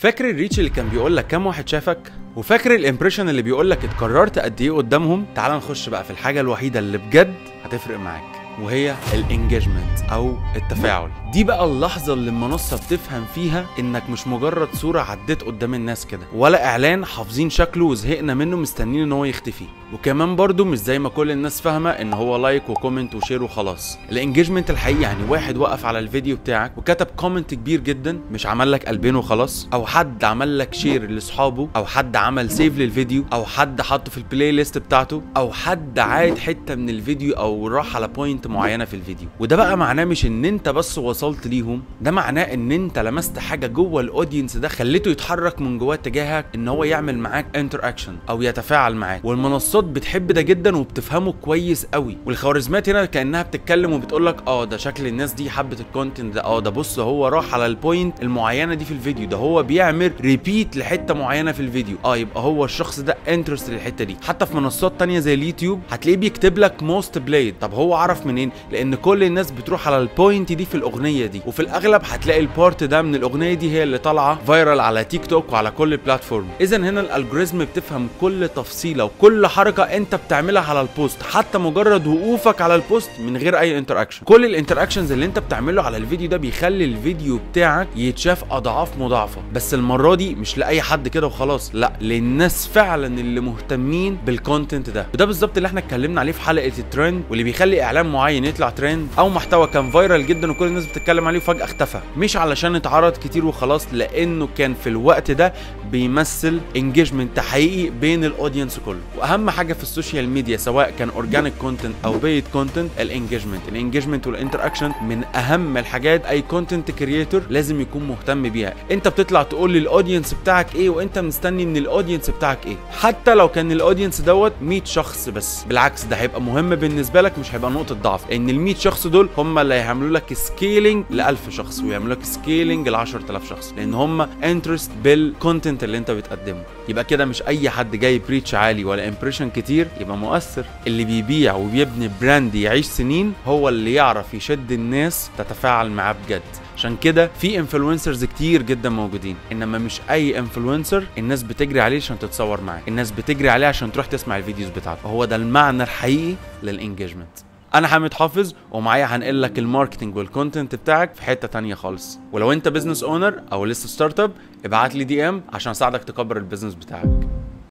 فاكر الريتش اللي كان بيقول لك كام واحد شافك؟ وفاكر الامبريشن اللي بيقول لك اتكررت قد ايه قدامهم؟ تعال نخش بقى في الحاجه الوحيده اللي بجد هتفرق معاك، وهي الانجيجمنت او التفاعل. دي بقى اللحظه اللي المنصه بتفهم فيها انك مش مجرد صوره عدت قدام الناس كده، ولا اعلان حافظين شكله وزهقنا منه مستنيين ان هو يختفي، وكمان برضو مش زي ما كل الناس فاهمه ان هو لايك وكومنت وشير وخلاص. الانجيجمنت الحقيقي يعني واحد وقف على الفيديو بتاعك وكتب كومنت كبير جدا، مش عمل لك قلبين وخلاص، او حد عمل لك شير لاصحابه، او حد عمل سيف للفيديو، او حد حطه في البلاي ليست بتاعته، او حد عاد حته من الفيديو او راح على بوينت معينه في الفيديو. وده بقى معناه مش ان انت بس وصلت ليهم، ده معناه ان انت لمست حاجه جوه الاودينس ده خليته يتحرك من جواه تجاهك، ان هو يعمل معاك انتر اكشن او يتفاعل معاك. والمنصات بتحب ده جدا وبتفهمه كويس قوي، والخوارزميات هنا كانها بتتكلم وبتقول لك ده شكل الناس دي حبت الكونتنت ده، ده بص هو راح على البوينت المعينه دي في الفيديو، ده هو بيعمل ريبيت لحته معينه في الفيديو، يبقى هو الشخص ده انترست للحته دي. حتى في منصات تانية زي اليوتيوب هتلاقيه بيكتب لك موست بلايد. طب هو عرف منين؟ لان كل الناس بتروح على البوينت دي في الاغنيه دي، وفي الاغلب هتلاقي البارت ده من الاغنيه دي هي اللي طالعه فايرال على تيك توك وعلى كل البلاتفورم. اذا هنا الالجوريزم بتفهم كل تفصيله وكل حركه انت بتعملها على البوست، حتى مجرد وقوفك على البوست من غير اي انتراكشن. كل الانتراكشنز اللي انت بتعمله على الفيديو ده بيخلي الفيديو بتاعك يتشاف اضعاف مضاعفه، بس المره دي مش لاي حد كده وخلاص، لا، للناس فعلا اللي مهتمين بالكونتنت ده. وده بالظبط اللي احنا اتكلمنا عليه في حلقه الترند، واللي بيخلي اعلان معين يطلع ترند او محتوى كان فايرال جدا وكل الناس بتتكلم عليه وفجاه اختفى، مش علشان اتعرض كتير وخلاص، لانه كان في الوقت ده بيمثل انجيجمنت حقيقي بين الاودينس كله. واهم حاجه في السوشيال ميديا سواء كان اورجانيك كونتنت او بيد كونتنت، الانجيجمنت والانتراكشن من اهم الحاجات اي كونتنت كرييتور لازم يكون مهتم بيها. انت بتطلع تقول للاودينس بتاعك ايه، وانت مستني من الاودينس بتاعك ايه، حتى لو كان الاودينس دوت 100 شخص بس، بالعكس ده هيبقى مهم بالنسبه لك، مش هيبقى نقطه ضعف، لان ال 100 شخص دول هم اللي هيعملوا لك سكيلينج ل 1000 شخص ويعملوا لك سكيلينج ل 10000 شخص، لان هم انترست بالكونتنت اللي انت بتقدمه. يبقى كده مش اي حد جاي بريتش عالي ولا امبريشن كتير يبقى مؤثر. اللي بيبيع وبيبني براند يعيش سنين هو اللي يعرف يشد الناس تتفاعل معاه بجد. عشان كده في انفلونسرز كتير جدا موجودين، انما مش اي انفلونسر الناس بتجري عليه عشان تتصور معاه، الناس بتجري عليه عشان تروح تسمع الفيديوز بتاعته. هو ده المعنى الحقيقي للانجيجمنت. انا حامد حافظ، ومعايا هنقل لك الماركتنج والكونتنت بتاعك في حته تانية خالص. ولو انت بزنس اونر او لسه ستارت اب، ابعت لي DM عشان اساعدك تكبر البيزنس بتاعك.